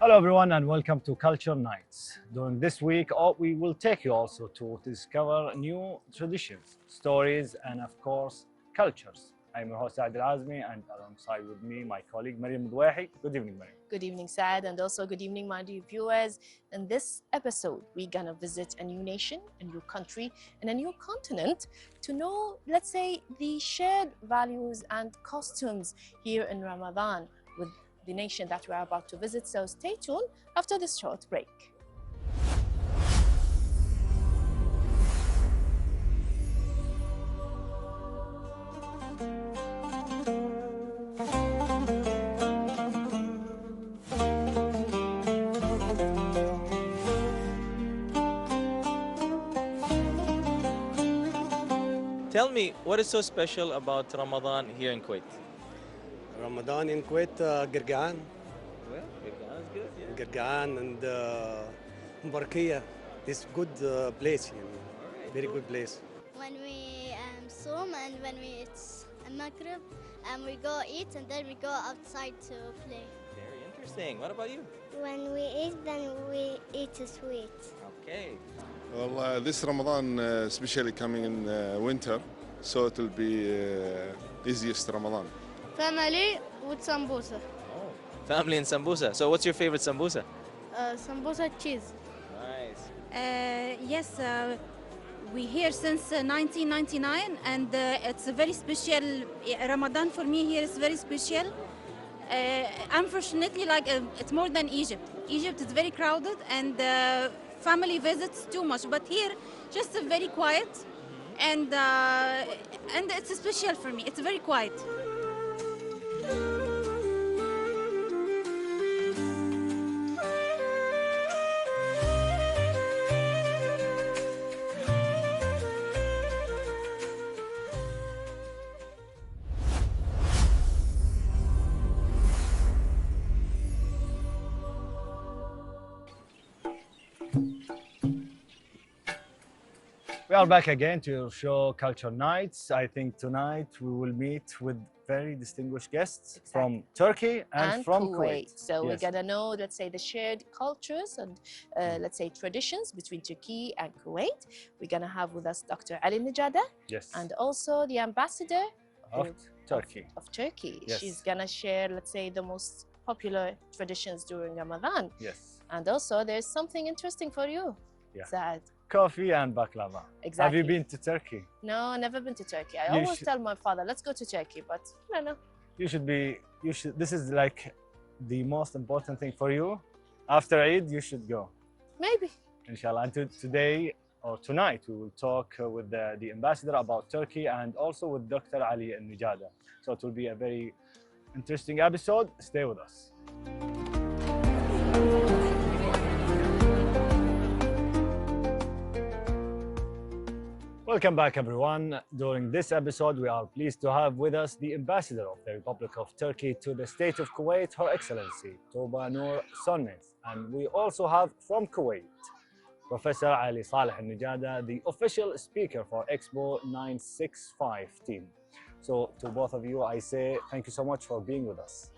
Hello everyone and welcome to Culture Nights. During this week, we will take you also to discover new traditions, stories, and of course, cultures. I'm your host AziadiQ8 and alongside with me, my colleague Mudouahi. Good evening, Mariam. Good evening, Saad, and also good evening, my dear viewers. In this episode, we're gonna visit a new nation, a new country, and a new continent to know, let's say, the shared values and costumes here in Ramadan with the nation that we're about to visit. So stay tuned after this short break. Tell me, what is so special about Ramadan here in Kuwait? Ramadan in Kuwait, Girgaan. Well, Ramadan is good, yeah. Girgaan and Mbarkiya. It's good place, you know. Very good place. When we swim and when it's Maghrib, we go eat and then we go outside to play. Very interesting. What about you? When we eat, then we eat sweet. Okay. Well, this Ramadan especially coming in winter, so it will be easiest Ramadan. Family with sambusa. Oh, family and sambusa. So what's your favorite sambusa? Sambusa cheese. Nice. Yes, we here since 1999 and it's a very special Ramadan for me here is very special. Unfortunately, it's more than Egypt. Egypt is very crowded and family visits too much, but here just very quiet and it's special for me. It's very quiet. We are back again to your show Culture Nights. I think tonight we will meet with very distinguished guests from Turkey and from Kuwait. So we're gonna know, let's say, the shared cultures and let's say traditions between Turkey and Kuwait. We're gonna have with us Dr. Alnajadah, Yes. and also the ambassador Of Turkey. of Turkey. Yes. She's gonna share, let's say, the most popular traditions during Ramadan. Yes. And also, there's something interesting for you, Yeah. Saad. Coffee and baklava. Exactly. Have you been to Turkey? No, never been to Turkey. I You always should- tell my father, let's go to Turkey, but no. You should be, this is like the most important thing for you. After Eid, you should go. Maybe. Inshallah. And today or tonight, we will talk with the ambassador about Turkey and also with Dr. Ali Alnajadah. So it will be a very interesting episode. Stay with us. Welcome back, everyone. During this episode, we are pleased to have with us the ambassador of the Republic of Turkey to the state of Kuwait, Her Excellency Tuba Sönmez. And we also have from Kuwait, Professor Ali Saleh Alnajadah, the official speaker for Expo 965 team. So to both of you, I say thank you so much for being with us.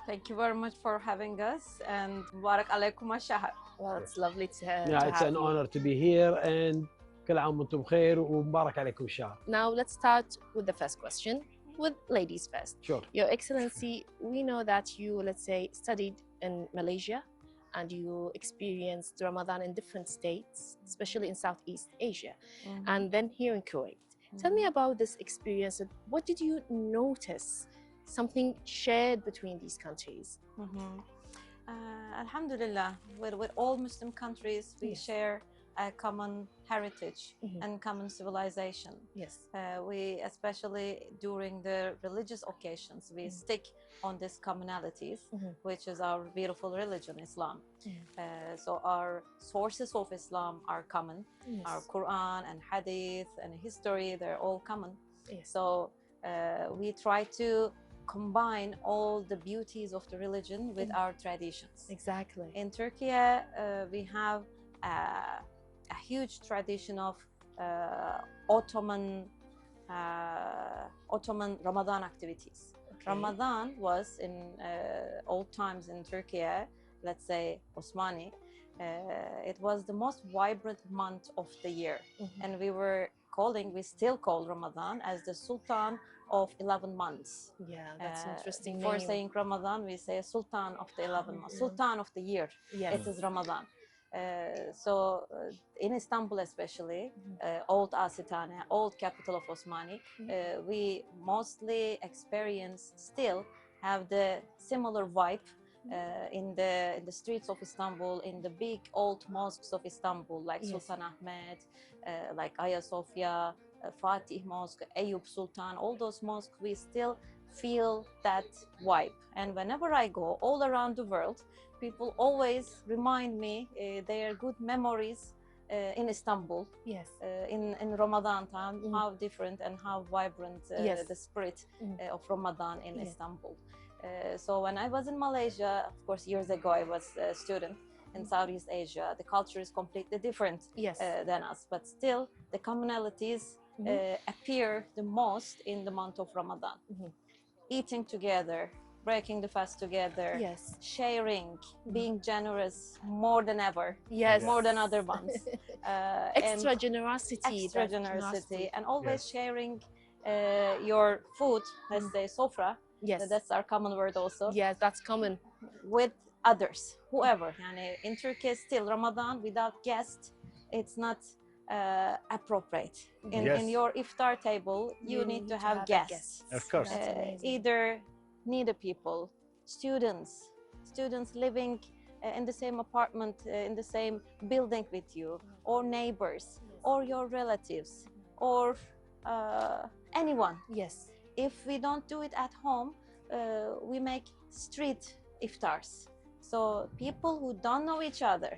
Thank you very much for having us and Mubarak alaykum al-shahr. Well, it's lovely to have it's an you. honor to be here and كل عام وانتم بخير ومبارك عليكم الشهر. Now let's start with the first question, with ladies first. Sure. Your Excellency, we know that you, let's say, studied in Malaysia and you experienced Ramadan in different states, especially in Southeast Asia, and then here in Kuwait. Tell me about this experience. What did you notice? Something shared between these countries? Alhamdulillah, with all Muslim countries, we share a common heritage and common civilization. Yes. We, especially during the religious occasions, we stick on these commonalities, which is our beautiful religion, Islam. So our sources of Islam are common. Yes. Our Quran and Hadith and history, they're all common. Yes. So we try to combine all the beauties of the religion with our traditions. Exactly. In Turkey, we have a huge tradition of Ottoman Ramadan activities. Okay. Ramadan was in old times in Turkey let's say, Osmani, it was the most vibrant month of the year. And we still call Ramadan as the Sultan of 11 months. Yeah, that's interesting. Before saying Ramadan, we say Sultan of the 11 months, Sultan of the year. Yes. It is Ramadan. In Istanbul especially, old Asitane, old capital of Osmani, we mostly still have the similar vibe in the streets of Istanbul, in the big old mosques of Istanbul, like Sultan Ahmed, like Hagia Sophia, Fatih Mosque, Eyüp Sultan, all those mosques, we still feel that vibe. And whenever I go all around the world, people always remind me their good memories in Istanbul. Yes. In Ramadan time, how different and how vibrant the spirit of Ramadan in Istanbul. So when I was in Malaysia, of course, years ago, I was a student in Southeast Asia. The culture is completely different than us, but still the commonalities appear the most in the month of Ramadan. Eating together, breaking the fast together, sharing, being generous more than ever, more than other months. Extra generosity. Extra generosity, and always sharing your food, let's say sofra. Yes. That's our common word also. Yes, that's common. With others, whoever. In Turkey, still Ramadan without guests, it's not appropriate. In your iftar table, you need to have guests. Of course. Either needy people, students living in the same apartment, in the same building with you, or neighbors, or your relatives, or anyone. Yes. If we don't do it at home, we make street iftars. So people who don't know each other,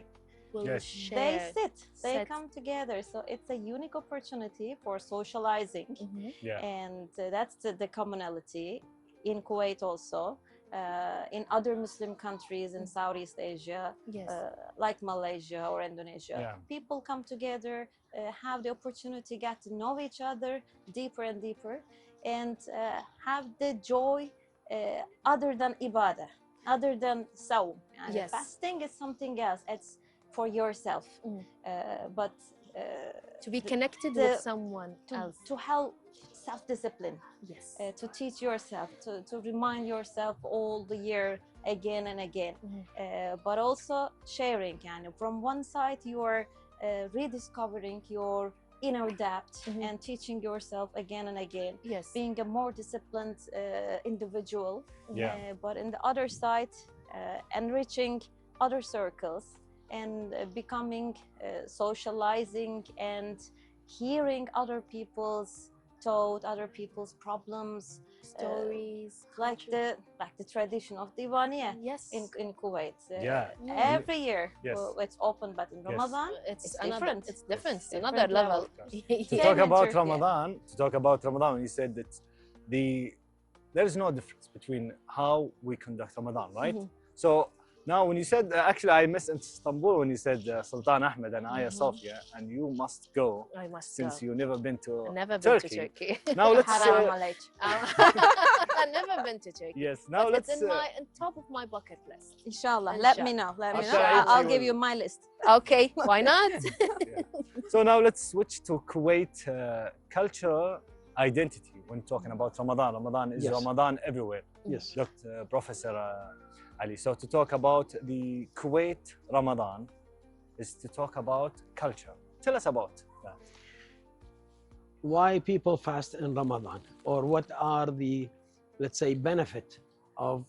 they come together. So it's a unique opportunity for socializing. And that's the commonality in Kuwait also. In other Muslim countries in Southeast Asia, like Malaysia or Indonesia, people come together, have the opportunity to get to know each other deeper and deeper, and have the joy other than ibadah, other than sawm. Fasting is something else. It's for yourself, but to be connected with someone else, to help self-discipline, to teach yourself, to remind yourself all the year again and again, but also sharing. And from one side, you are rediscovering your inner depth and teaching yourself again and again, being a more disciplined individual, but in the other side, enriching other circles and becoming socializing and hearing other people's thought, other people's problems, stories, like the tradition of Divaniya in Kuwait. Every year it's open, but in Ramadan it's different. It's different. It's another level. To talk about Ramadan, you said that there is no difference between how we conduct Ramadan, right? So now, when you said, actually, I missed Istanbul when you said Sultan Ahmed and Hagia Sophia, and you must go. I must since go. you've never been to never Turkey. Been to Turkey. Now let's. I've never been to Turkey. Yes. Now but let's. It's on top of my bucket list. Inshallah. Let me know. I'll give you my list. Okay. Why not? So now let's switch to Kuwait cultural identity when talking about Ramadan. Ramadan is Ramadan everywhere. Yes. Dr. Professor Ali. So to talk about the Kuwait Ramadan is to talk about culture. Tell us about that. Why people fast in Ramadan, or what are the, let's say, benefit of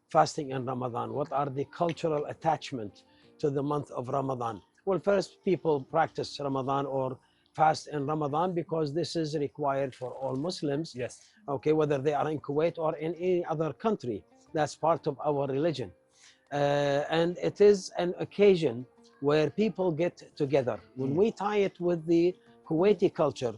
fasting in Ramadan? What are the cultural attachment to the month of Ramadan? Well, first, people practice Ramadan or fast in Ramadan because this is required for all Muslims. Yes. Okay, whether they are in Kuwait or in any other country. That's part of our religion. And it is an occasion where people get together. When we tie it with the Kuwaiti culture,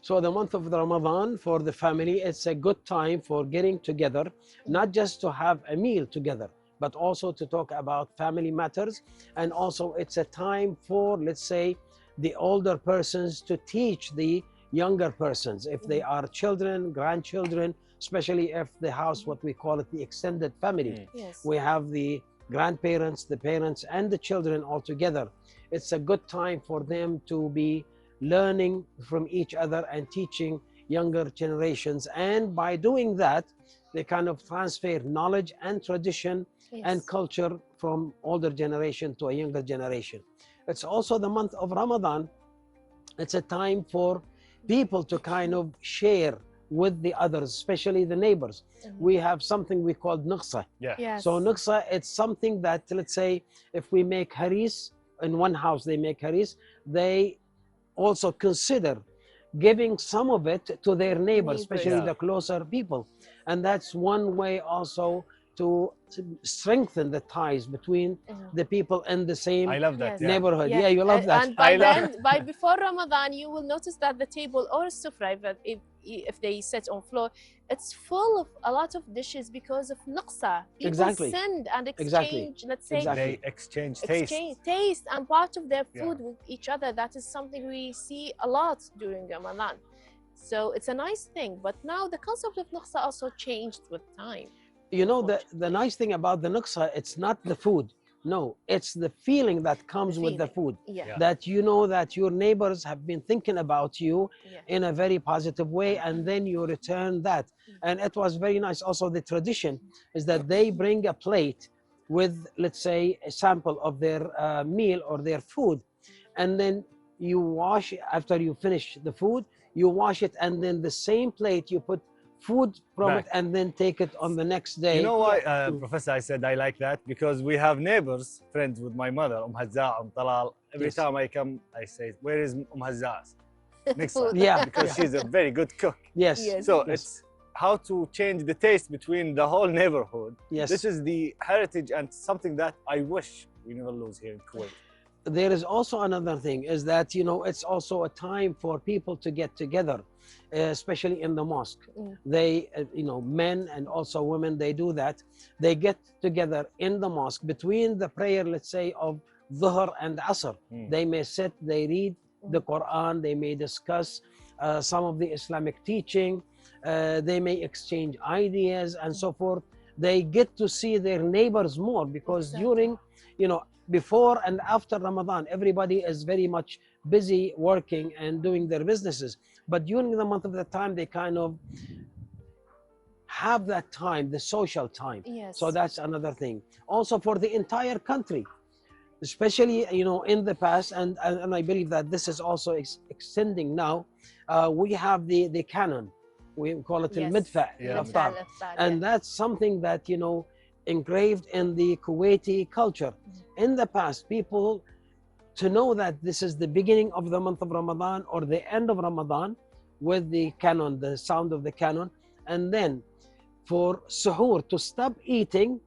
so the month of the Ramadan for the family, it's a good time for getting together, not just to have a meal together, but also to talk about family matters. And also it's a time for, let's say, the older persons to teach the younger persons, if they are children, grandchildren, especially if the house, what we call it, the extended family. Yes. We have the grandparents, the parents, and the children all together. It's a good time for them to be learning from each other and teaching younger generations. And by doing that, they kind of transfer knowledge and tradition and culture from older generation to a younger generation. It's also the month of Ramadan. It's a time for people to kind of share with the others, especially the neighbors. We have something we call nuqsa. So nuqsa, it's something that, let's say, if we make haris, in one house they make haris, they also consider giving some of it to their neighbors, especially the closer people. And that's one way also to strengthen the ties between the people in the same neighborhood. Yeah, you love that. And by then, by before Ramadan, you will notice that the table or sufra, if they sit on floor, it's full of a lot of dishes because of nuqsa. People send and exchange, let's say, they exchange taste and part of their food with each other. That is something we see a lot during Ramadan. So it's a nice thing. But now the concept of nuqsa also changed with time. You know, the nice thing about the nuqsa, it's not the food. No, it's the feeling that comes with the food. That you know that your neighbors have been thinking about you in a very positive way, and then you return that. And it was very nice. Also, the tradition is that they bring a plate with, let's say, a sample of their meal or their food. And then you wash, after you finish the food, you wash it, and then the same plate you put food from it and then take it on the next day. You know why, Professor, I said I like that? Because we have neighbors, friends with my mother, Hazza, Talal. Every time I come, I say, where is Hazza's? Because she's a very good cook. So it's how to change the taste between the whole neighborhood. This is the heritage and something that I wish we never lose here in Kuwait. There is also another thing, is that, you know, it's also a time for people to get together, especially in the mosque. They, you know, men and also women, they do that. They get together in the mosque between the prayer, let's say, of Dhuhr and Asr. They may sit, they read the Quran, they may discuss some of the Islamic teaching, they may exchange ideas and so forth. They get to see their neighbors more, because during, you know, before and after Ramadan, everybody is very much busy working and doing their businesses. But during the month of the time, they kind of have that time, the social time. So that's another thing. Also for the entire country, especially, you know, in the past, and I believe that this is also extending now, we have the cannon. We call it al-midfa, and that's something that, you know, engraved in the Kuwaiti culture. In the past, people, to know that this is the beginning of the month of Ramadan or the end of Ramadan, with the cannon, the sound of the cannon, and then for suhoor, to stop eating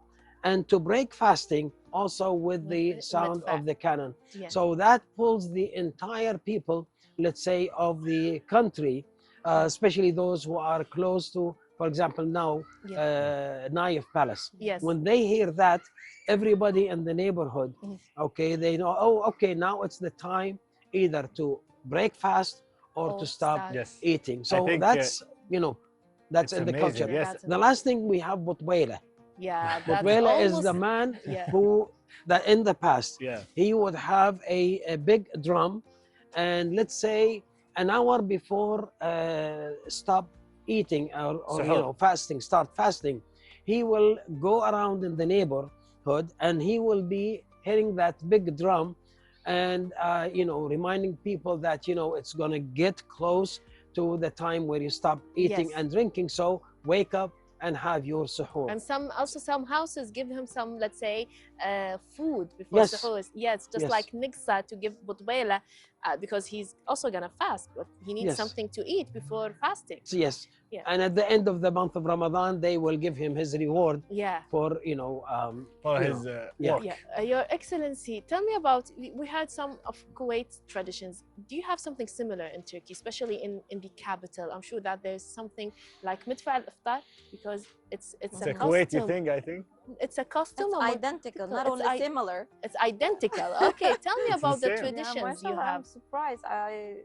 and to break fasting also with the sound of the cannon. So that pulls the entire people, let's say, of the country, especially those who are close to, for example, now, Naif Palace. When they hear that, everybody in the neighborhood, okay, they know, oh, okay, now it's the time either to break fast or to stop eating. So that's, you know, that's in the culture. The last thing we have Butwela. Butwela is the man who, that in the past, he would have a big drum, and let's say an hour before stop eating or you know, fasting, start fasting, he will go around in the neighborhood and he will be hitting that big drum and you know, reminding people that, you know, it's going to get close to the time where you stop eating and drinking, so wake up and have your suhoor. And some houses give him some, let's say, food before suhoor. Just like Nigsa to give Butwela, because he's also gonna fast, but he needs something to eat before fasting. And at the end of the month of Ramadan, they will give him his reward for, you know, for his work. Your Excellency, tell me about, we had some of Kuwait's traditions. Do you have something similar in Turkey, especially in the capital? I'm sure that there's something like Midfa al-Iftar, because it's a Kuwaiti thing, I think. It's a custom. It's identical, not only similar. It's identical. Okay, tell me about the traditions you have. I'm surprised. I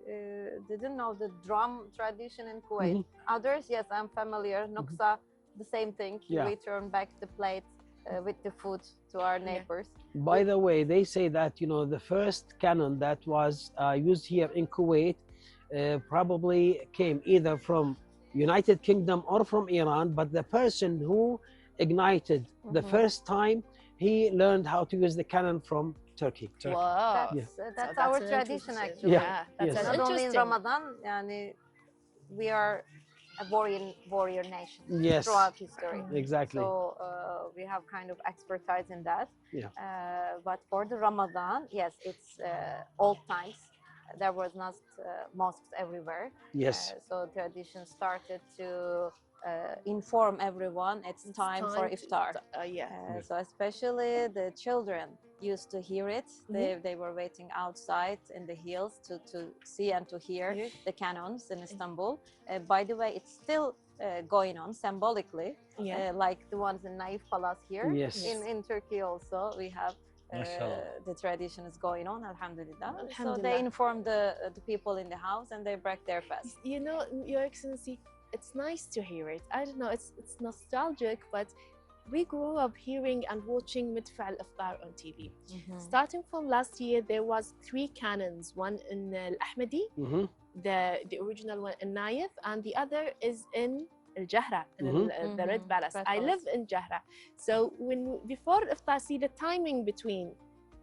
didn't know the drum tradition in Kuwait. Others, yes, I'm familiar. Nuqsa, the same thing. We turn back the plate with the food to our neighbors. By the way, they say that, you know, the first cannon that was used here in Kuwait probably came either from United Kingdom or from Iran, but the person who ignited the first time, he learned how to use the cannon from Turkey. Wow. That's So our an tradition interesting- actually. Yeah. That's Yes. an Not only in interesting- Ramadan, yani, we are a warrior nation Yes. throughout history. Exactly. So we have kind of expertise in that. Yeah. But for the Ramadan, yes, it's old times. There was not mosques everywhere. Yes. So tradition started to inform everyone it's time for to iftar. So especially the children used to hear it. They were waiting outside in the hills to see and to hear the cannons in Istanbul. By the way, it's still going on symbolically, like the ones in Naif Palace here. Yes. In Turkey also we have the tradition is going on, alhamdulillah. So they inform the people in the house and they break their fast. You know, Your Excellency, it's nice to hear it. I don't know, it's nostalgic, but we grew up hearing and watching Midfa al-Iftar on TV. Starting from last year, there was 3 cannons, one in Al-Ahmadi, the original one in Naif, and the other is in Al-Jahra, the Red Palace. I live in Jahra. So before Iftar, see the timing between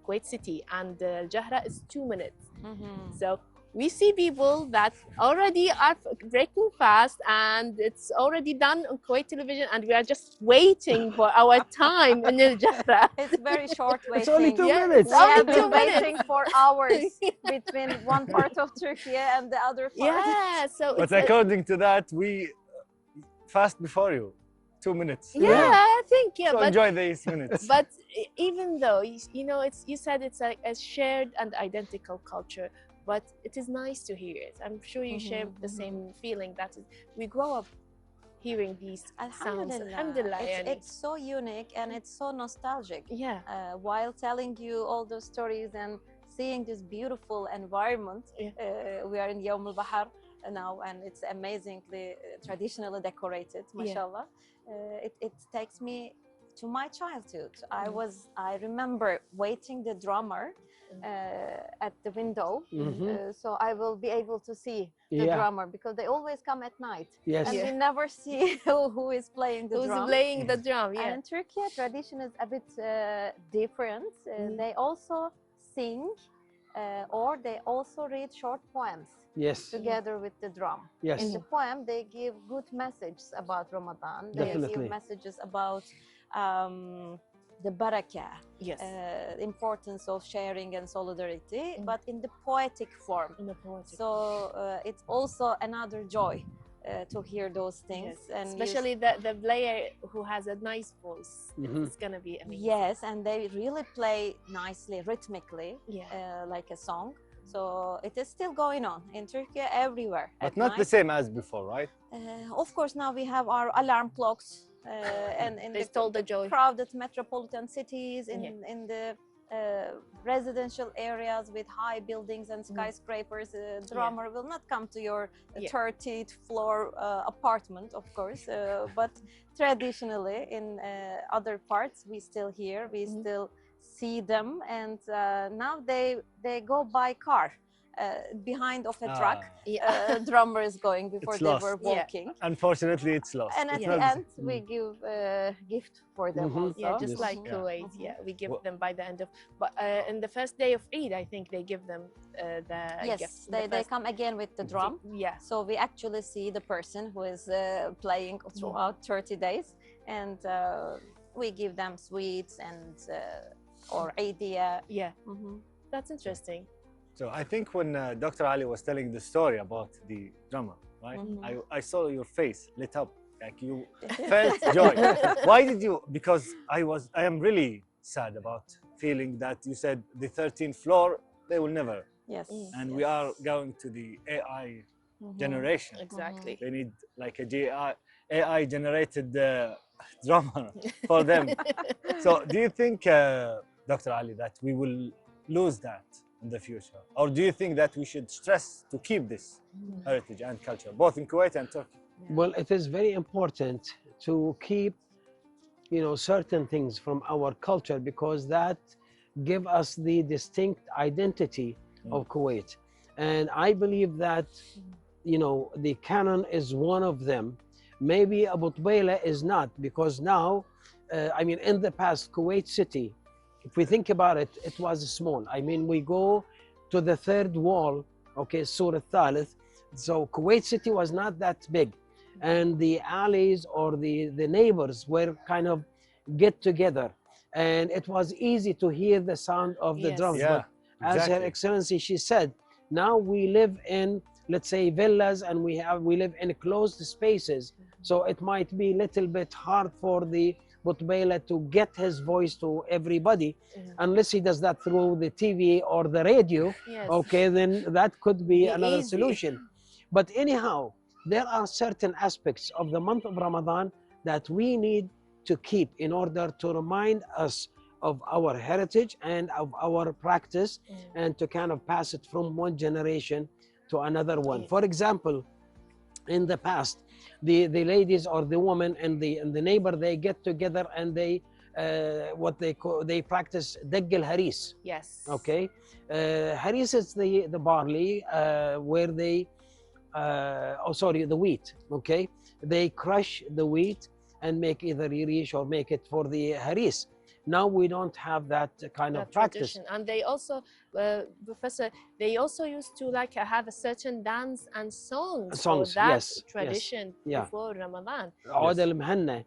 Kuwait City and Al-Jahra is 2 minutes. So we see people that already are breaking fast and it's already done on Kuwait television, and we are just waiting for our time in Al-Jahra. It's very short waiting. It's only 2 minutes. We have been waiting for hours between one part of Turkey and the other part. Yeah, so But according to that, we fast before you, 2 minutes. I think, So but enjoy these minutes. but even though you know, you said it's like a shared and identical culture, but it is nice to hear it. I'm sure you share the same feeling that we grow up hearing these sounds. Alhamdulillah. It's so unique and it's so nostalgic. Yeah. While telling you all those stories and seeing this beautiful environment, we are in Yawm al-Bahar now, and it's amazingly traditionally decorated, mashallah. It takes me to my childhood. I remember waiting the drummer at the window, so I will be able to see the drummer, because they always come at night. Yes. And we never see who is playing the drum. Who's playing the drum? And in Turkey, tradition is a bit different. They also sing or they also read short poems. Yes. Together with the drum. Yes. In the poem, they give good messages about Ramadan. They Definitely. give messages about the barakah, importance of sharing and solidarity, but in the poetic form. So it's also another joy to hear those things. And especially the player who has a nice voice. It's gonna be amazing. Yes, and they really play nicely, rhythmically, like a song. So it is still going on in Turkey everywhere. But not the same as before, right? Of course, now we have our alarm clocks and in they stole the joy. Crowded metropolitan cities, in the residential areas with high buildings and skyscrapers. Drummer will not come to your 30th floor apartment, of course, but traditionally in other parts we still hear, we still see them, and now they go by car behind of a truck. Drummer is going before It's they lost. were walking. Unfortunately, it's lost. And at the end, we give a gift for them also. Yeah, just like Kuwait. We give them by the end of. But in the first day of Eid, I think they give them the gift. They come again with the drum. So we actually see the person who is playing throughout 30 days, and we give them sweets and or idea. That's interesting. So I think when Dr. Ali was telling the story about the drummer, right? I saw your face lit up, like you felt joy. Why did you? Because I am really sad about feeling that you said the 13th floor, they will never. Yes. And we are going to the AI generation. Exactly. They need like a AI generated drummer for them. So do you think, Dr. Ali, that we will lose that in the future? Or do you think that we should stress to keep this heritage and culture, both in Kuwait and Turkey? Well, it is very important to keep you know, certain things from our culture, because that give us the distinct identity of Kuwait. And I believe that, you know, the canon is one of them. Maybe Abu Tbayla is not, because now, I mean, in the past, Kuwait City, if we think about it, it was small. I mean, we go to the third wall, okay, Surah Thalith. So Kuwait City was not that big. And the alleys or the neighbors were kind of get together. And it was easy to hear the sound of the drums. Yeah, But as Her Excellency, she said, now we live in, let's say, villas, and we live in closed spaces. So it might be a little bit hard for the Butbayla to get his voice to everybody, unless he does that through the TV or the radio. Okay, then that could be another solution. But anyhow, there are certain aspects of the month of Ramadan that we need to keep in order to remind us of our heritage and of our practice, and to kind of pass it from one generation to another one. For example, in the past, the ladies or the women and the neighbor, they get together and they what they call, they practice degg al haris. Yes. Okay, haris is the barley where they the wheat. Okay, they crush the wheat and make either irish or make it for the haris. Now we don't have that kind of practice. Tradition. And they also, Professor, they also used to like have a certain dance and songs for that tradition before Ramadan. Aud al-Mhanna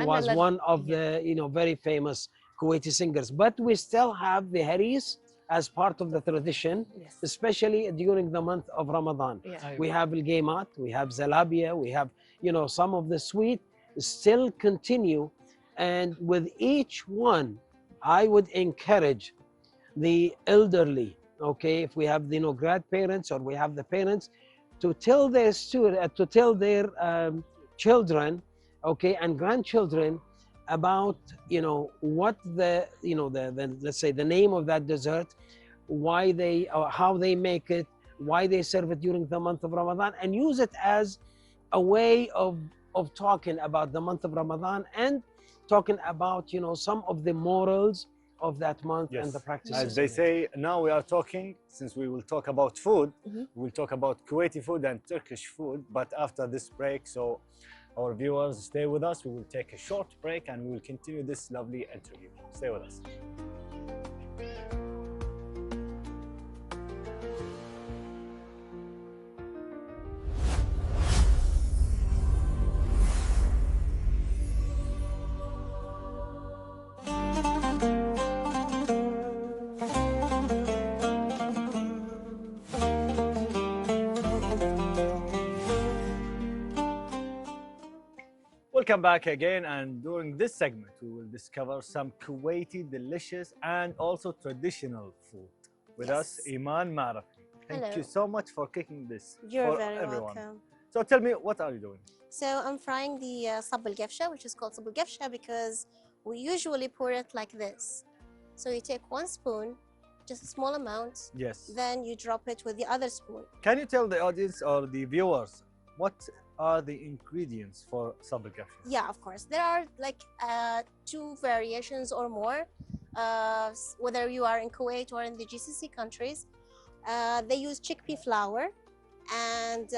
was one of the, you know, very famous Kuwaiti singers. But we still have the haris as part of the tradition, especially during the month of Ramadan. We have al-Gaymat, we have Zalabia, we have, you know, some of the sweet still continue. And with each one, I would encourage the elderly, okay, if we have, you know, grandparents or we have the parents, to tell their children, okay, and grandchildren about, you know, what the, you know, the let's say the name of that dessert, why they, how they make it, why they serve it during the month of Ramadan, and use it as a way of talking about the month of Ramadan and talking about, you know, some of the morals of that month and the practices. As they say, now we are talking, since we will talk about food, we'll talk about Kuwaiti food and Turkish food, but after this break, so our viewers stay with us. We will take a short break and we will continue this lovely interview. Stay with us. Welcome back again, and during this segment we will discover some Kuwaiti delicious and also traditional food. With us, Iman Marafi. Thank you so much for cooking this You're for very everyone. welcome. So tell me, what are you doing? So I'm frying the sab al-gafsha, which is called sab al-gafsha because we usually pour it like this. So you take 1 spoon, just a small amount, then you drop it with the other spoon. Can you tell the audience or the viewers what are the ingredients for sab al-gafsha? Yeah, of course. There are like 2 variations or more, whether you are in Kuwait or in the GCC countries. They use chickpea flour and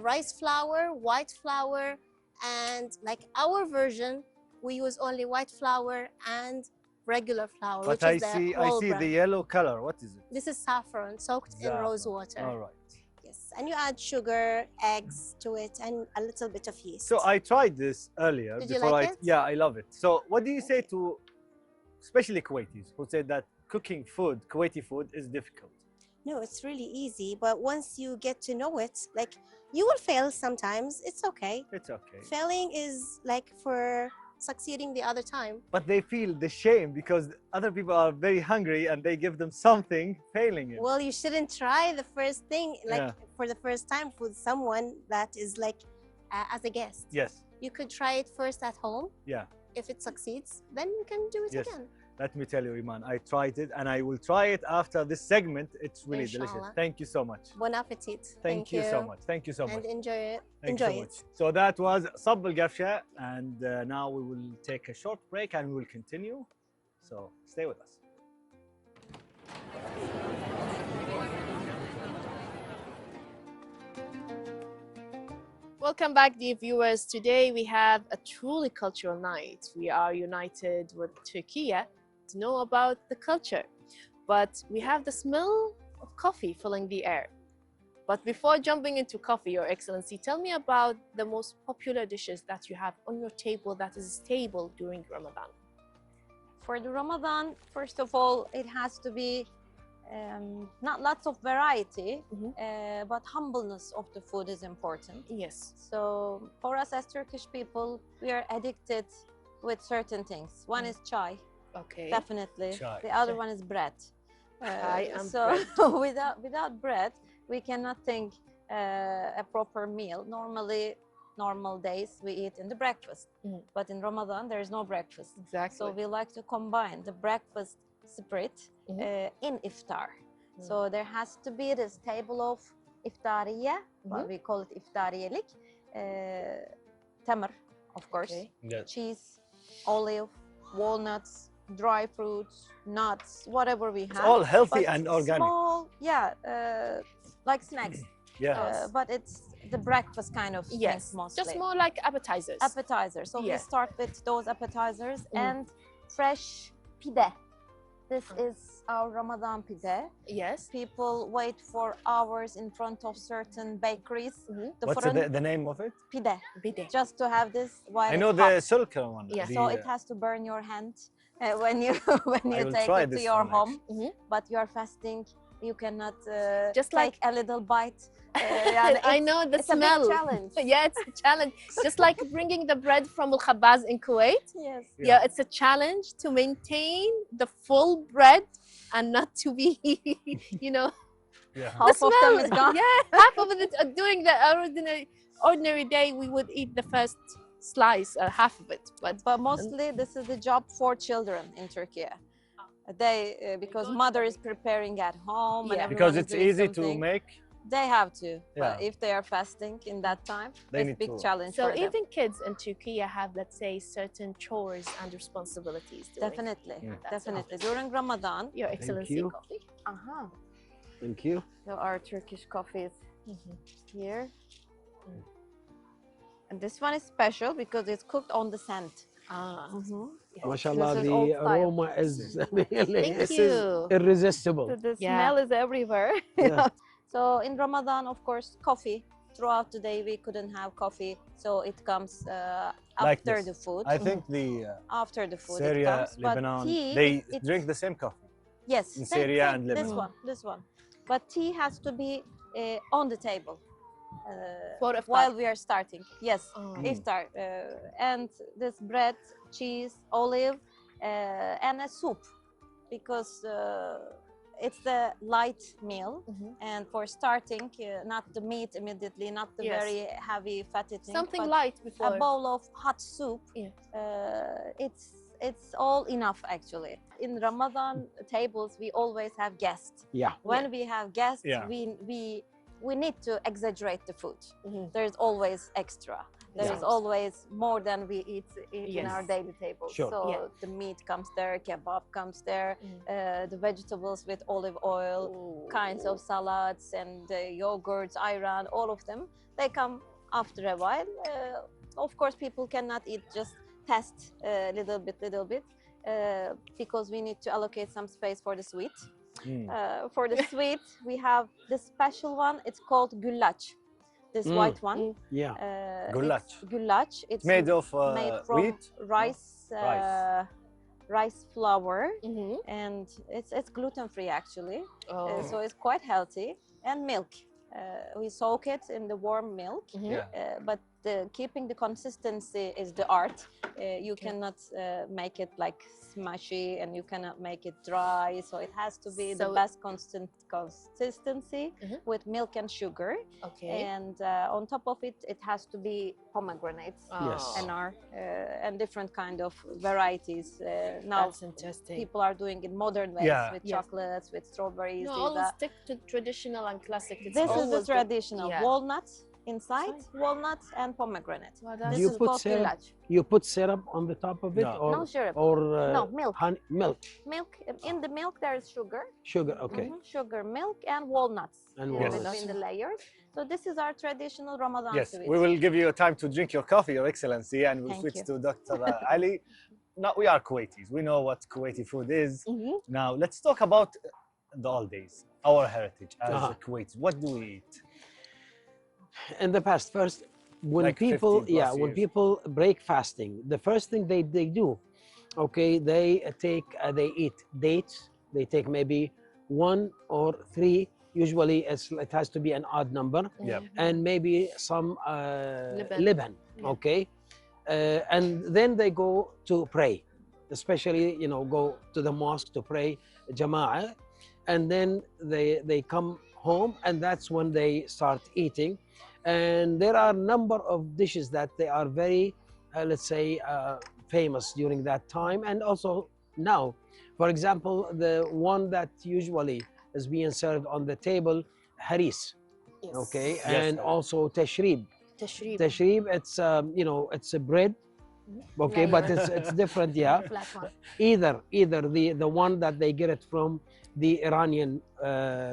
rice flour, white flour, and like our version, we use only white flour and regular flour. But I see the yellow color. What is it? This is saffron soaked in rose water. All right. Yes, and you add sugar, eggs to it, and a little bit of yeast. So I tried this earlier. Did you like it? Yeah, I love it. So what do you say to, especially Kuwaitis, who say that cooking food, Kuwaiti food, is difficult? No, it's really easy, but once you get to know it, like, you will fail sometimes. It's okay. It's okay. Failing is like for succeeding the other time. But they feel the shame because other people are very hungry and they give them something failing it. Well, you shouldn't try the first thing, like for the first time with someone that is like as a guest. Yes. You could try it first at home. Yeah. If it succeeds, then you can do it again. let me tell you, Iman, I tried it and I will try it after this segment. It's really delicious. Inshallah. Thank you so much. Bon appetit. Thank you so much. Thank you so much. And enjoy it. Thank you so much. So that was صب القفشة, and now we will take a short break and we will continue. So stay with us. Welcome back, dear viewers. Today we have a truly cultural night. We are united with Turkey to know about the culture, but we have the smell of coffee filling the air. But before jumping into coffee, Your Excellency, tell me about the most popular dishes that you have on your table that is stable during Ramadan. For the Ramadan, first of all, it has to be not lots of variety, but humbleness of the food is important. Yes. So for us as Turkish people, we are addicted with certain things. One is chai. Okay. Definitely. Chai. The other one is bread. So without bread, we cannot think a proper meal. Normally, normal days we eat in the breakfast, but in Ramadan there is no breakfast. Exactly. So we like to combine the breakfast spirit in iftar. So there has to be this table of iftariye, what we call it iftariyelik, tamar, of course, cheese, olive, walnuts, dry fruits, nuts, whatever we have. It's all healthy but and organic. Small, like snacks. But it's the breakfast kind of snacks mostly. Just more like appetizers. Appetizers. So we start with those appetizers and fresh pide. This is our Ramadan pide. Yes. People wait for hours in front of certain bakeries. What's the name of it? Pide. Pide. Just to have this while I know the sulka one. Yeah. So it has to burn your hand when you take it to your home. But you are fasting. You cannot just take a little bite. I know the smell. It's a big challenge. Yeah, it's a challenge. Just like bringing the bread from Al-Khabbaz in Kuwait. Yes. Yeah, it's a challenge to maintain the full bread and not to be, you know, half of them is gone. Yeah, half of it. During the ordinary day, we would eat the first slice, half of it. But mostly this is the job for children in Turkey. They because mother is preparing at home and because it's easy to make. They have to. But if they are fasting in that time, it's a big challenge for them. So even kids in Turkey have, let's say, certain chores and responsibilities. Definitely, definitely. During Ramadan, Your Excellency, coffee. Thank you. So our Turkish coffee is here. And this one is special because it's cooked on the sand. MashaAllah, the aroma is really irresistible. So the smell is everywhere. So in Ramadan, of course, coffee. Throughout the day, we couldn't have coffee, so it comes after the food. I think after the food, Syria, it comes. Lebanon, tea, they drink the same coffee. Yes, in Syria and Lebanon. This one. But tea has to be on the table for iftar. while we are starting. Yes, iftar. And this bread, cheese, olive, and a soup, because it's the light meal, and for starting, not the meat immediately, not the very heavy fatty thing. Something light before. A bowl of hot soup. It's all enough actually. In Ramadan tables, we always have guests. When we have guests, we need to exaggerate the food. There's always extra. There's always more than we eat in our daily table. So the meat comes there, kebab comes there, the vegetables with olive oil, kinds of salads and yogurts, ayran, all of them. They come after a while. Of course, people cannot eat just test little bit, because we need to allocate some space for the sweet. For the sweet, we have this special one. It's called güllaç. This white one. Güllaç. It's made from wheat? rice flour, and it's gluten-free actually. So it's quite healthy. And milk. We soak it in the warm milk, but keeping the consistency is the art. You cannot make it like smushy, and you cannot make it dry. So it has to be the best consistency with milk and sugar. Okay. And on top of it, it has to be pomegranates and different kind of varieties. Now that's interesting. People are doing it modern ways with chocolates, with strawberries. No, always stick to traditional and classic. This is the traditional walnuts inside, walnuts and pomegranate. Well, this you is put called syrup. village. You put syrup on the top of it, or no syrup, or no milk. Milk. Milk. In the milk there is sugar. Sugar. Okay. Sugar, milk, and walnuts. And walnuts. Between the layers. So this is our traditional Ramadan sweet. We will give you time to drink your coffee, Your Excellency, and we'll switch to Dr. Ali. Now, we are Kuwaitis. We know what Kuwaiti food is. Now, let's talk about the old days, our heritage as Kuwaitis. What do we eat? In the past, first, when like people, when years. people break fasting, the first thing they do, okay, they eat dates. They take maybe 1 or 3. Usually, it has to be an odd number, and maybe some liban. Okay, and then they go to pray, especially go to the mosque to pray jama'ah, and then they come home, and that's when they start eating. And there are a number of dishes that they are very, let's say, famous during that time, and also now. For example, the one that usually is being served on the table, haris, okay, and also tashrib. Tashrib, it's it's a bread, okay, but it's different, Either the one that they get it from the Iranian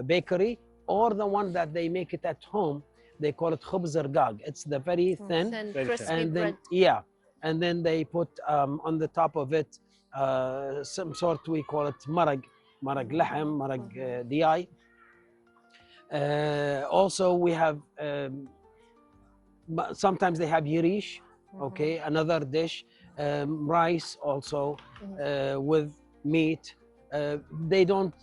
bakery, or the one that they make it at home. They call it khubz rgag. It's the very thin, crispy then, bread. And then they put on the top of it some sort, we call it marag lahm, marag diyai. Also, we have sometimes they have yirish, okay, another dish, rice also with meat. They don't,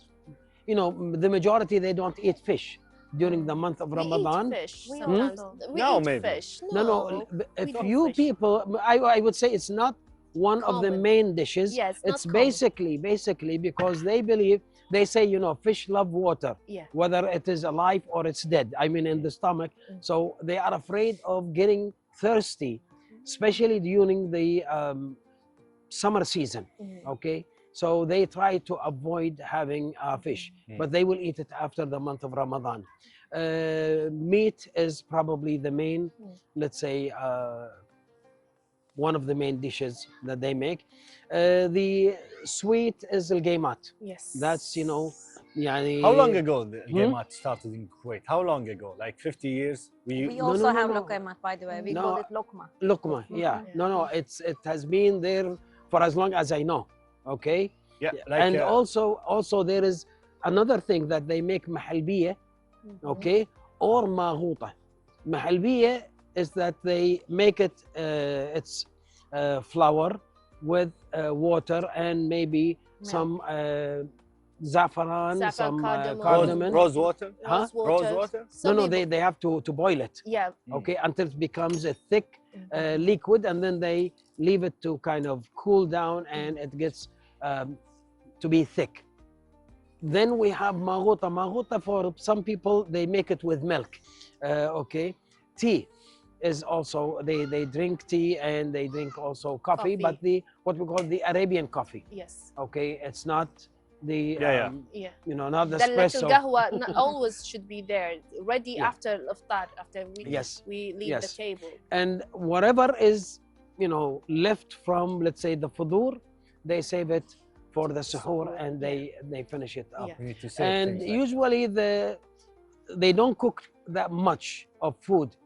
the majority, they don't eat fish during the month of Ramadan. We eat fish. We eat fish. No. A few people, I would say it's not one of the main dishes. Yes, it's basically because they believe, they say, fish love water, whether it is alive or it's dead. I mean, in the stomach. So they are afraid of getting thirsty, especially during the summer season. Okay. So they try to avoid having fish, but they will eat it after the month of Ramadan. Meat is probably the main, let's say, one of the main dishes that they make. The sweet is al-gaymat. Yes. That's, How long ago the gaymat started in Kuwait? How long ago? Like 50 years? We also have lokaymat, by the way. We call it lokma. Lokma, No, it has been there for as long as I know. Okay. And also there is another thing that they make mahalbiya, okay, or maghuta. Mahalbiya is that they make it, it's flour with water and maybe some saffron, some cardamom. Rose water? Rose water? No, they have to boil it. Okay, until it becomes a thick liquid, and then they leave it to kind of cool down, and it gets to be thick. Then we have maghuta. Maghuta, for some people, they make it with milk. Okay, tea is also, they drink tea and they drink also coffee, but what we call the Arabian coffee. Yes. Okay, it's not the not the The espresso. little qahwa always should be there, ready after iftar, after we leave the table. And whatever is left from, let's say, the fudur, they save it for the suhoor, and they finish it up. And usually they don't cook that much of food,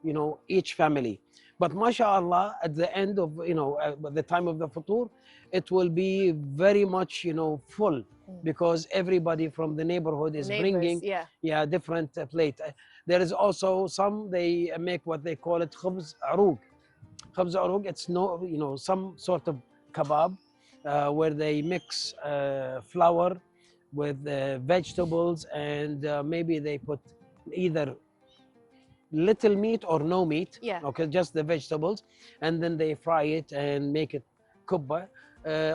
each family. But mashallah, at the end of, at the time of the futur, it will be very much, full, because everybody from the neighborhood is bringing different plate. There is also some, they make what they call it khubz arug. Khubz arug, it's some sort of kebab, where they mix flour with vegetables, and maybe they put either little meat or no meat. Yeah. Okay, just the vegetables, and then they fry it and make it kubba.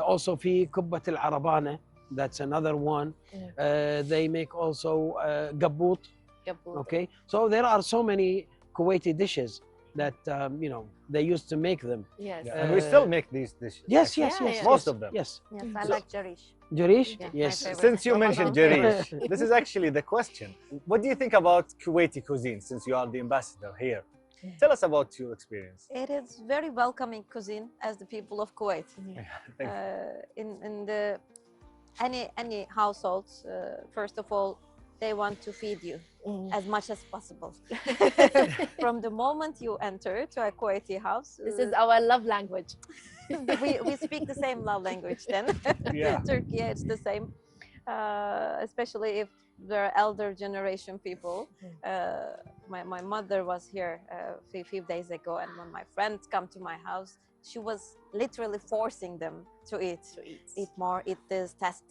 Also في كبة العربانة, that's another one. They make also gaboot. Okay, so there are so many Kuwaiti dishes that you know, they used to make them. Yes. Yeah. And we still make these dishes. Yes, yes, Yeah, yes. yeah. Most of them. Yes. Yes, I like jarish. Jarish? Yeah, my Yes. favorite. Since you mentioned Ramadan Jarish, this is actually the question. What do you think about Kuwaiti cuisine, since you are the ambassador here? Tell us about your experience. It is very welcoming cuisine as the people of Kuwait. Thank In the any households, first of all, they want to feed you as much as possible. From the moment you enter to a Kuwaiti house, This is our love language. we speak the same love language then. Yeah. Turkey, it's the same. Especially if they're elder generation people. My mother was here a few days ago, and when my friends come to my house, she was literally forcing them to eat. Eat more, eat this, test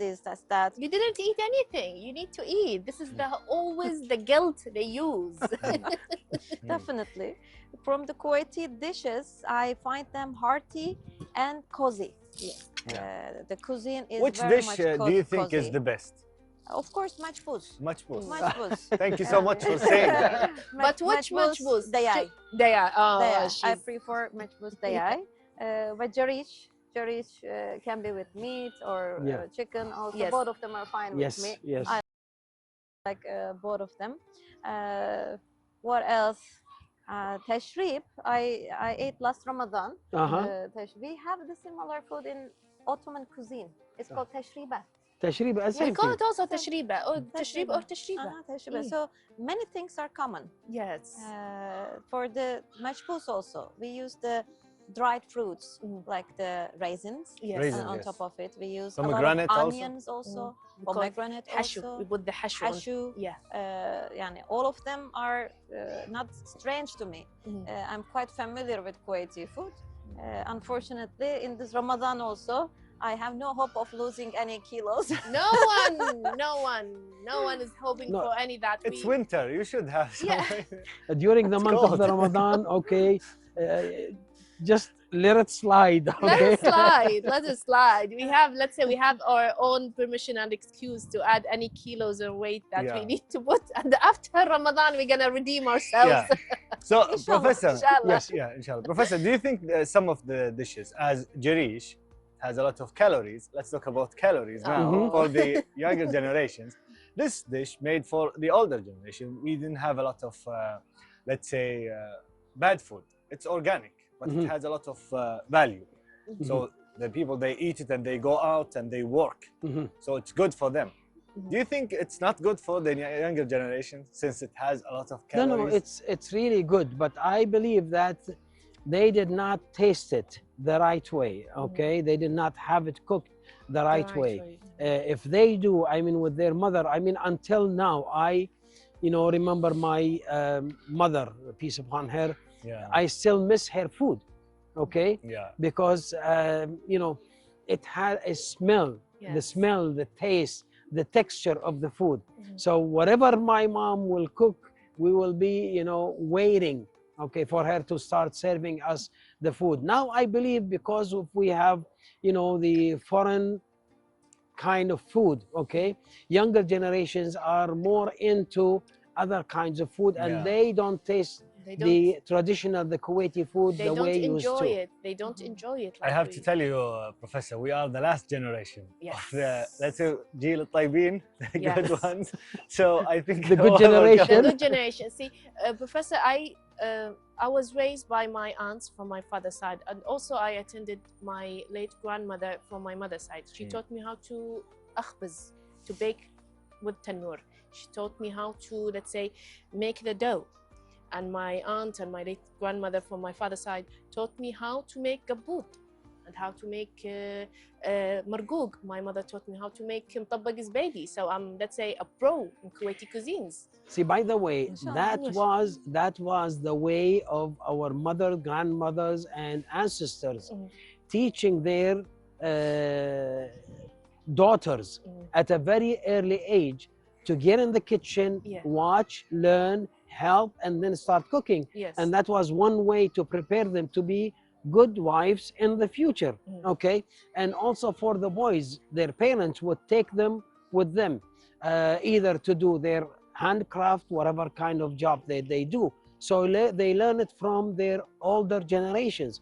that. You didn't eat anything. You need to eat. This is always the guilt they use. Definitely. From the Kuwaiti dishes, I find them hearty and cozy. The cuisine is Which very dish much do you think cozy. is the best? Of course, majbous. Majbous. Majbous. Thank you so much for saying that. But which majbous? Dayai. Dayai. Oh, Dayai. I prefer majbous dayai. But jarish can be with meat or chicken. Also, Yes. both of them are fine with me. Yes. I like both of them. What else? Tashrib. I ate last Ramadan. We have the similar food in Ottoman cuisine. It's called tashriba. Tashriba, We call it also tashriba or tashrib or tashriba. Tashriba. So many things are common. Yes. For the majbous also, we use the dried fruits like the raisins. Yes. Raisins, And on yes. top of it, we use a lot Pomegranate of also? onions also. Pomegranate Hashu. also. We put the hashu. Hashu. Yeah. Yani all of them are not strange to me. I'm quite familiar with Kuwaiti food. Unfortunately, in this Ramadan also, I have no hope of losing any kilos. No one is hoping for any that. It's winter. You should have some. Yeah. During the month of the Ramadan, okay, just let it slide. Okay? Let it slide. We have, let's say, we have our own permission and excuse to add any kilos or weight that we need to put. And after Ramadan, we're gonna redeem ourselves. Yeah. So, Professor, Inshallah. yes, yeah, inshallah. Professor, do you think some of the dishes, as jarish has a lot of calories, let's talk about calories now for the younger generations. This dish made for the older generation, we didn't have a lot of, let's say, bad food. It's organic, but it has a lot of value. So the people, they eat it and they go out and they work. So it's good for them. Do you think it's not good for the younger generation since it has a lot of calories? No, it's really good, but I believe that they did not taste it the right way, okay? They did not have it cooked the right way. If they do, I mean, with their mother, I mean, until now, I, you know, remember my mother, peace upon her, I still miss her food, okay? Yeah. Because, you know, it had a smell, the smell, the taste, the texture of the food. So whatever my mom will cook, we will be, you know, waiting, okay, for her to start serving us the food. Now I believe because of we have, you know, the foreign kind of food, okay, younger generations are more into other kinds of food and they don't taste the traditional, the Kuwaiti food the way used to. They don't enjoy it. I have to tell you, Professor, we are the last generation of the, let's say, Jil al-Taybin, the good ones. So I think the good generation. The good generation. See, Professor, I was raised by my aunts from my father's side, and also I attended my late grandmother from my mother's side. She taught me how to akhbaz, to bake with tanur. She taught me how to, let's say, make the dough. And my aunt and my late grandmother from my father's side taught me how to make gaboot and how to make margoug. My mother taught me how to make mtabbaq baby. So I'm, let's say, a pro in Kuwaiti cuisines. See, by the way, that was the way of our mother, grandmothers, and ancestors teaching their daughters at a very early age to get in the kitchen, watch, learn, help and then start cooking. Yes. And that was one way to prepare them to be good wives in the future. Okay. And also for the boys, their parents would take them with them, either to do their handcraft, whatever kind of job they do. So they learn it from their older generations.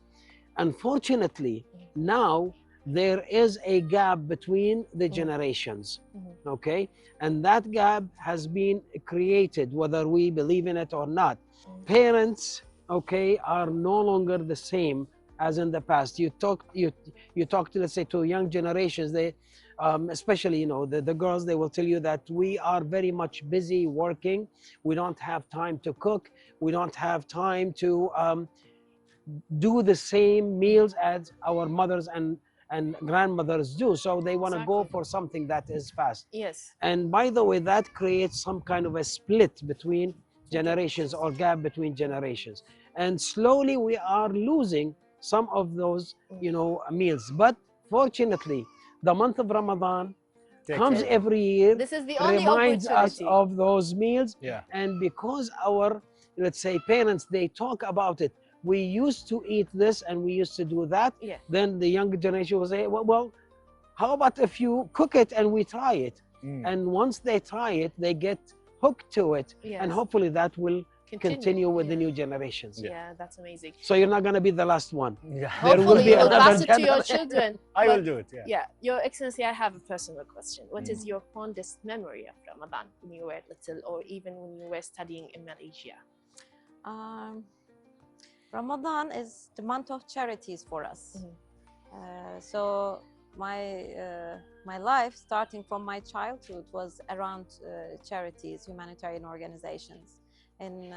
Unfortunately, now there is a gap between the generations, okay? And that gap has been created, whether we believe in it or not. Parents, okay, are no longer the same as in the past. You talk to, let's say, to young generations, they, especially, you know, the girls, they will tell you that we are very much busy working. We don't have time to cook. We don't have time to do the same meals as our mothers and grandmothers do. So they want to go for something that is fast. Yes. And by the way, that creates some kind of a split between generations or gap between generations. And slowly we are losing some of those, you know, meals. But fortunately, the month of Ramadan comes every year. This is the only reminds us opportunity of those meals. Yeah. And because our, let's say, parents, they talk about it. We used to eat this and we used to do that. Yeah. Then the younger generation will say, well, how about if you cook it and we try it? And once they try it, they get hooked to it. Yes. And hopefully that will continue with the new generations. Yeah, that's amazing. So you're not going to be the last one. Yeah. There will Hopefully be you will another pass it to your children. I But will do it, yeah. Yeah, Your Excellency, I have a personal question. What is your fondest memory of Ramadan when you were little, or even when you were studying in Malaysia? Ramadan is the month of charities for us. So my life, starting from my childhood, was around charities, humanitarian organizations. In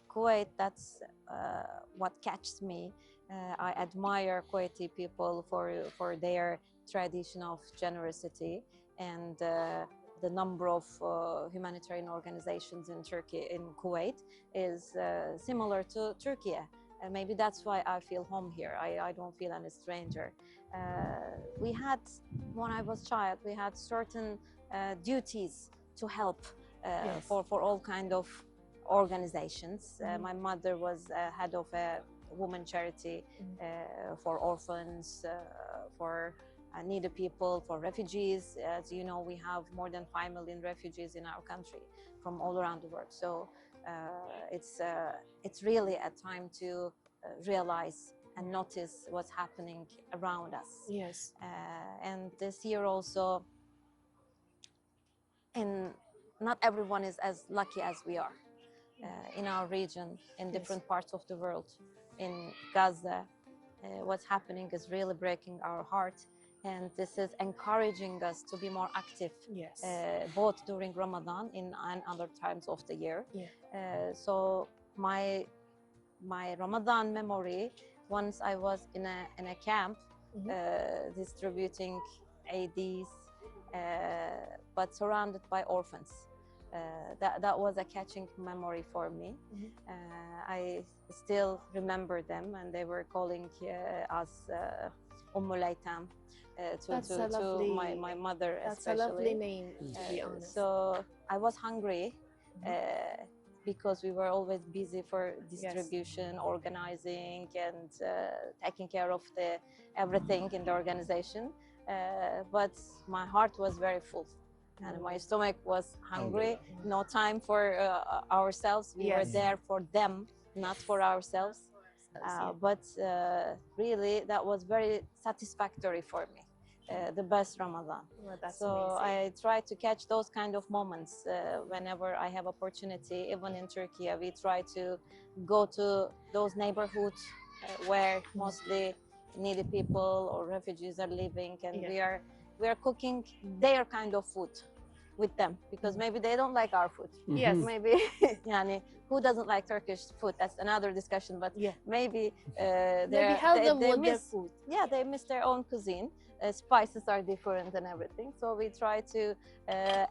Kuwait, that's what catches me. I admire Kuwaiti people for their tradition of generosity, and the number of humanitarian organizations in Turkey, in Kuwait, is similar to Turkey. Maybe that's why I feel home here. I don't feel any stranger. We had, when I was a child, we had certain duties to help for all kind of organizations. My mother was head of a woman charity for orphans, for needy people, for refugees. As you know, we have more than 5 million refugees in our country from all around the world. So it's really a time to realize and notice what's happening around us. Yes. And this year also, not everyone is as lucky as we are. In our region, in different parts of the world, in Gaza, what's happening is really breaking our heart, and this is encouraging us to be more active, both during Ramadan and other times of the year. So my Ramadan memory, once I was in a camp distributing ADs, but surrounded by orphans. That was a catching memory for me. I still remember them, and they were calling us Ummul Aytam to my mother. That's especially. a lovely name, to be honest. So I was hungry because we were always busy for distribution, organizing, and taking care of everything in the organization. But my heart was very full. And my stomach was hungry, no time for ourselves. We were there for them, not for ourselves. But really, that was very satisfactory for me, the best Ramadan. Well, that's so amazing. I try to catch those kind of moments whenever I have opportunity. Even in Turkey, we try to go to those neighborhoods where mostly needy people or refugees are living, and we are cooking their kind of food with them, because maybe they don't like our food. Yes. Maybe yani, who doesn't like Turkish food? That's another discussion, but maybe maybe help them with their food. Yeah, they miss their own cuisine. Spices are different and everything, so we try to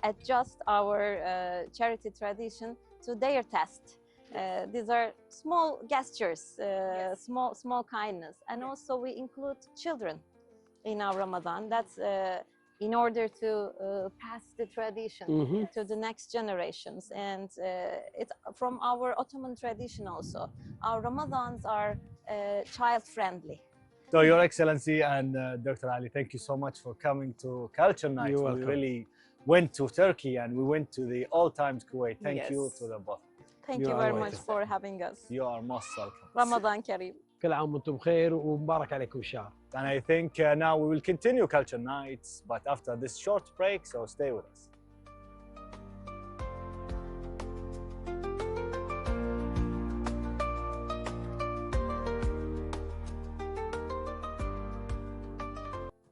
adjust our charity tradition to their taste. These are small gestures, small kindness, and also we include children in our Ramadan. That's in order to pass the tradition to the next generations. And it's from our Ottoman tradition also. Our Ramadans are child-friendly. So, Your Excellency and Dr. Ali, thank you so much for coming to Culture Night. You're We welcome. really went to Turkey and we went to the old times Kuwait. Thank you to the both. Thank You you are very welcome. much for having us. You are most welcome. Ramadan Kareem. كل عام وانتم بخير ومبارك عليكم الشهر. And I think now we will continue Culture Nights, but after this short break, so stay with us.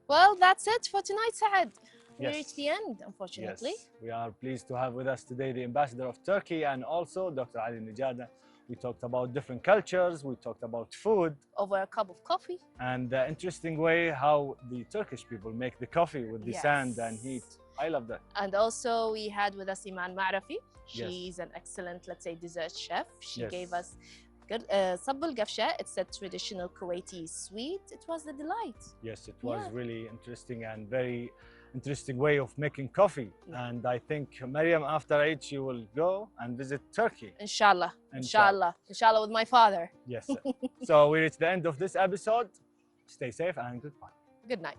Well, that's it for tonight, Saad. We Yes. reached the end, unfortunately. Yes, we are pleased to have with us today the ambassador of Turkey and also Dr. Alnajadah. We talked about different cultures, we talked about food, Over a cup of coffee. and the interesting way how the Turkish people make the coffee with the sand and heat. I love that. And also we had with us Iman Ma'rafi. She's an excellent, let's say, dessert chef. She gave us صب القفشة. It's a traditional Kuwaiti sweet. It was a delight. Yes, it was really interesting and very interesting way of making coffee. And I think Maryam, after Eid, she will go and visit Turkey. Inshallah. Inshallah. Inshallah with my father. Yes. So we reached the end of this episode. Stay safe and goodbye. Good night.